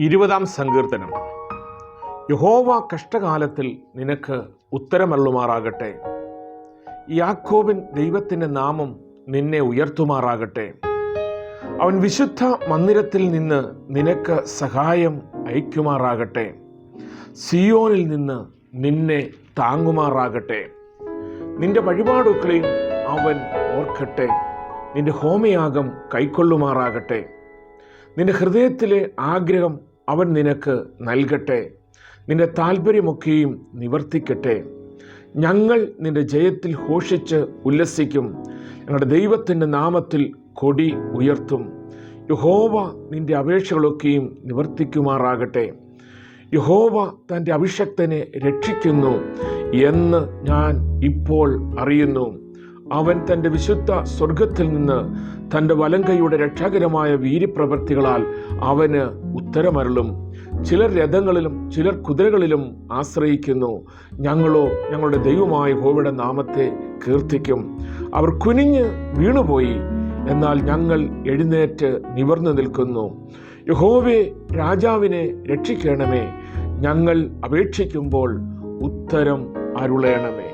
20 സങ്കീർത്തനം. യഹോവ കഷ്ടകാലത്തിൽ നിനക്ക് ഉത്തരമരുളുമാറാകട്ടെ. യാക്കോബിൻ ദൈവത്തിൻ്റെ നാമം നിന്നെ ഉയർത്തുമാറാകട്ടെ. അവൻ വിശുദ്ധ മന്ദിരത്തിൽ നിന്ന് നിനക്ക് സഹായം അയക്കുമാറാകട്ടെ. സിയോനിൽ നിന്ന് നിന്നെ താങ്ങുമാറാകട്ടെ. നിന്റെ വഴിപാടുകളെയും അവൻ ഓർക്കട്ടെ. നിന്റെ ഹോമയാഗം കൈക്കൊള്ളുമാറാകട്ടെ. നിന്റെ ഹൃദയത്തിലെ ആഗ്രഹം അവൻ നിനക്ക് നൽകട്ടെ. നിന്റെ താല്പര്യമൊക്കെയും നിവർത്തിക്കട്ടെ. ഞങ്ങൾ നിന്റെ ജയത്തിൽ ഘോഷിച്ച് ഉല്ലസിക്കും. ഞങ്ങളുടെ ദൈവത്തിൻ്റെ നാമത്തിൽ കൊടി ഉയർത്തും. യഹോവ നിന്റെ അപേക്ഷകളൊക്കെയും നിവർത്തിക്കുമാറാകട്ടെ. യഹോവ തൻ്റെ അഭിഷക്തനെ രക്ഷിക്കുന്നു എന്ന് ഞാൻ ഇപ്പോൾ അറിയുന്നു. അവൻ തൻ്റെ വിശുദ്ധ സ്വർഗത്തിൽ നിന്ന് തൻ്റെ വലങ്കൈയുടെ രക്ഷാകരമായ വീര്യപ്രവൃത്തികളാൽ അവന് ഉത്തരമരുളും. ചിലർ രഥങ്ങളിലും ചിലർ കുതിരകളിലും ആശ്രയിക്കുന്നു. ഞങ്ങളോ ഞങ്ങളുടെ ദൈവമായ യഹോവയുടെ നാമത്തെ കീർത്തിക്കും. അവർ കുനിഞ്ഞ് വീണുപോയി, എന്നാൽ ഞങ്ങൾ എഴുന്നേറ്റ് നിവർന്നു നിൽക്കുന്നു. യഹോവേ, രാജാവിനെ രക്ഷിക്കണമേ. ഞങ്ങൾ അപേക്ഷിക്കുമ്പോൾ ഉത്തരം അരുളേണമേ.